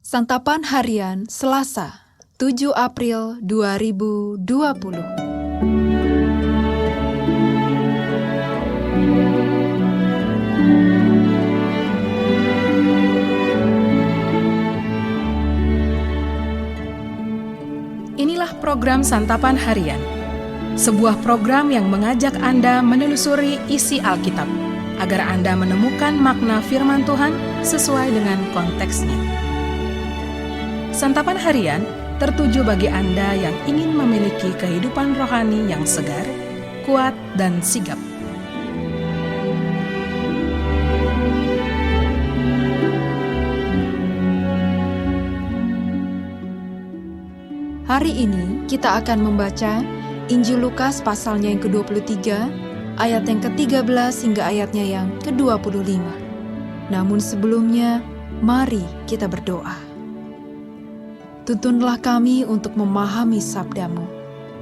Santapan Harian Selasa, 7 April 2020. Inilah program Santapan Harian, sebuah program yang mengajak Anda menelusuri isi Alkitab, agar Anda menemukan makna firman Tuhan sesuai dengan konteksnya. Santapan Harian tertuju bagi Anda yang ingin memiliki kehidupan rohani yang segar, kuat, dan sigap. Hari ini kita akan membaca Injil Lukas pasalnya yang ke-23, ayat yang ke-13 hingga ayatnya yang ke-25. Namun sebelumnya, mari kita berdoa. Tuntunlah kami untuk memahami sabda-Mu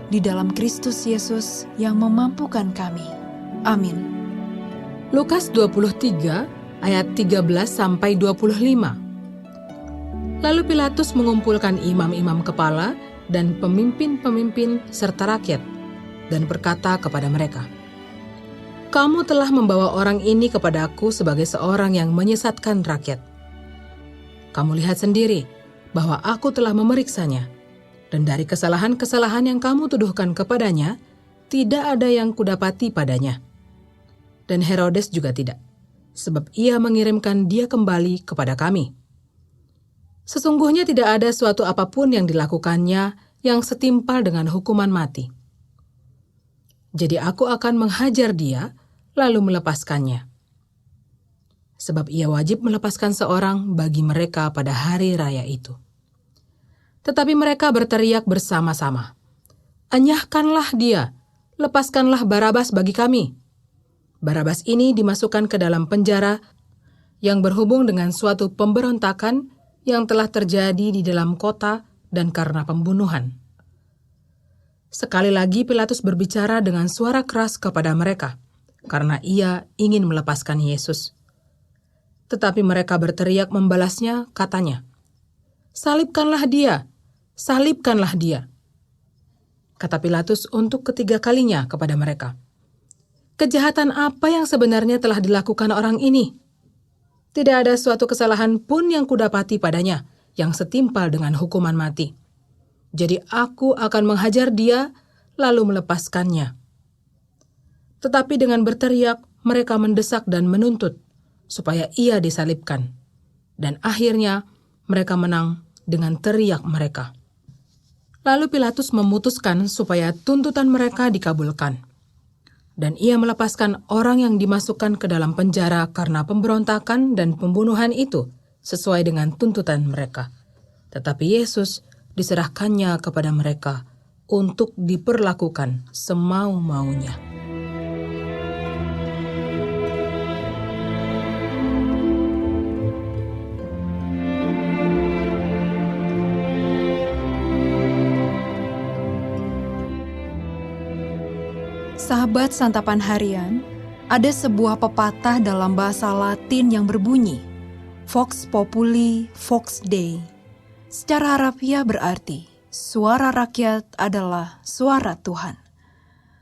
di dalam Kristus Yesus yang memampukan kami. Amin. Lukas 23 ayat 13-25. Lalu Pilatus mengumpulkan imam-imam kepala dan pemimpin-pemimpin serta rakyat dan berkata kepada mereka, "Kamu telah membawa orang ini kepadaku sebagai seorang yang menyesatkan rakyat. Kamu lihat sendiri bahwa aku telah memeriksanya, dan dari kesalahan-kesalahan yang kamu tuduhkan kepadanya, tidak ada yang kudapati padanya. Dan Herodes juga tidak, sebab ia mengirimkan dia kembali kepada kami. Sesungguhnya tidak ada suatu apapun yang dilakukannya yang setimpal dengan hukuman mati. Jadi aku akan menghajar dia, lalu melepaskannya. Sebab ia wajib melepaskan seorang bagi mereka pada hari raya itu." Tetapi mereka berteriak bersama-sama, "Enyahkanlah dia, lepaskanlah Barabas bagi kami." Barabas ini dimasukkan ke dalam penjara yang berhubung dengan suatu pemberontakan yang telah terjadi di dalam kota dan karena pembunuhan. Sekali lagi Pilatus berbicara dengan suara keras kepada mereka, karena ia ingin melepaskan Yesus. Tetapi mereka berteriak membalasnya, katanya, "Salibkanlah dia, salibkanlah dia." Kata Pilatus untuk ketiga kalinya kepada mereka, "Kejahatan apa yang sebenarnya telah dilakukan orang ini? Tidak ada suatu kesalahan pun yang kudapati padanya yang setimpal dengan hukuman mati. Jadi aku akan menghajar dia, lalu melepaskannya." Tetapi dengan berteriak, mereka mendesak dan menuntut supaya ia disalibkan. Dan akhirnya mereka menang dengan teriak mereka. Lalu Pilatus memutuskan supaya tuntutan mereka dikabulkan. Dan ia melepaskan orang yang dimasukkan ke dalam penjara karena pemberontakan dan pembunuhan itu sesuai dengan tuntutan mereka. Tetapi Yesus diserahkannya kepada mereka untuk diperlakukan semau-maunya. Sahabat Santapan Harian, ada sebuah pepatah dalam bahasa Latin yang berbunyi, Vox Populi, Vox Dei. Secara harafiah berarti, suara rakyat adalah suara Tuhan.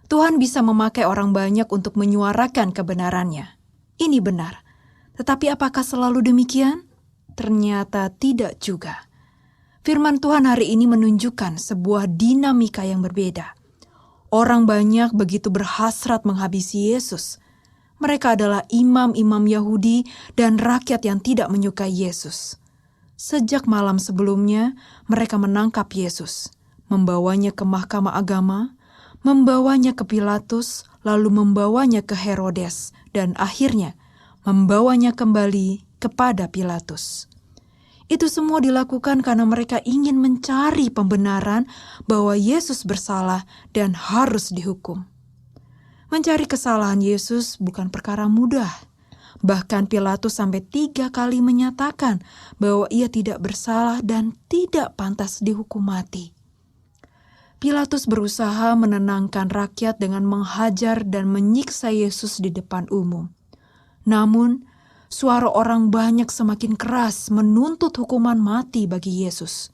Tuhan bisa memakai orang banyak untuk menyuarakan kebenarannya. Ini benar. Tetapi apakah selalu demikian? Ternyata tidak juga. Firman Tuhan hari ini menunjukkan sebuah dinamika yang berbeda. Orang banyak begitu berhasrat menghabisi Yesus. Mereka adalah imam-imam Yahudi dan rakyat yang tidak menyukai Yesus. Sejak malam sebelumnya, mereka menangkap Yesus, membawanya ke mahkamah agama, membawanya ke Pilatus, lalu membawanya ke Herodes, dan akhirnya membawanya kembali kepada Pilatus. Itu semua dilakukan karena mereka ingin mencari pembenaran bahwa Yesus bersalah dan harus dihukum. Mencari kesalahan Yesus bukan perkara mudah. Bahkan Pilatus sampai 3 kali menyatakan bahwa ia tidak bersalah dan tidak pantas dihukum mati. Pilatus berusaha menenangkan rakyat dengan menghajar dan menyiksa Yesus di depan umum. Namun, suara orang banyak semakin keras menuntut hukuman mati bagi Yesus.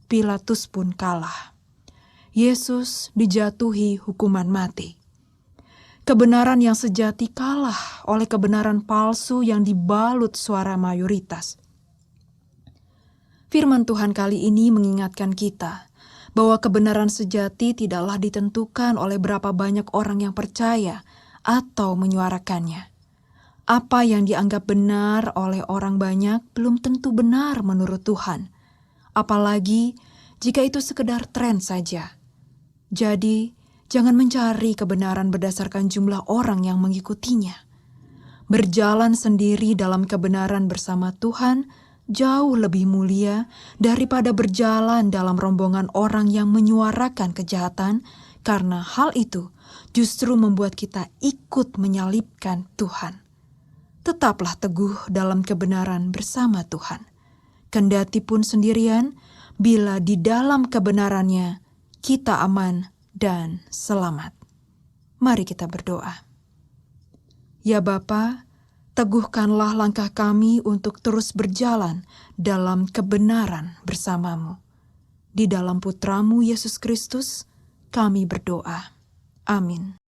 Pilatus pun kalah. Yesus dijatuhi hukuman mati. Kebenaran yang sejati kalah oleh kebenaran palsu yang dibalut suara mayoritas. Firman Tuhan kali ini mengingatkan kita bahwa kebenaran sejati tidaklah ditentukan oleh berapa banyak orang yang percaya atau menyuarakannya. Apa yang dianggap benar oleh orang banyak belum tentu benar menurut Tuhan, apalagi jika itu sekedar tren saja. Jadi, jangan mencari kebenaran berdasarkan jumlah orang yang mengikutinya. Berjalan sendiri dalam kebenaran bersama Tuhan jauh lebih mulia daripada berjalan dalam rombongan orang yang menyuarakan kejahatan, karena hal itu justru membuat kita ikut menyalibkan Tuhan. Tetaplah teguh dalam kebenaran bersama Tuhan. Kendati pun sendirian, bila di dalam kebenarannya kita aman dan selamat. Mari kita berdoa. Ya Bapa, teguhkanlah langkah kami untuk terus berjalan dalam kebenaran bersama-Mu. Di dalam Putra-Mu Yesus Kristus, kami berdoa. Amin.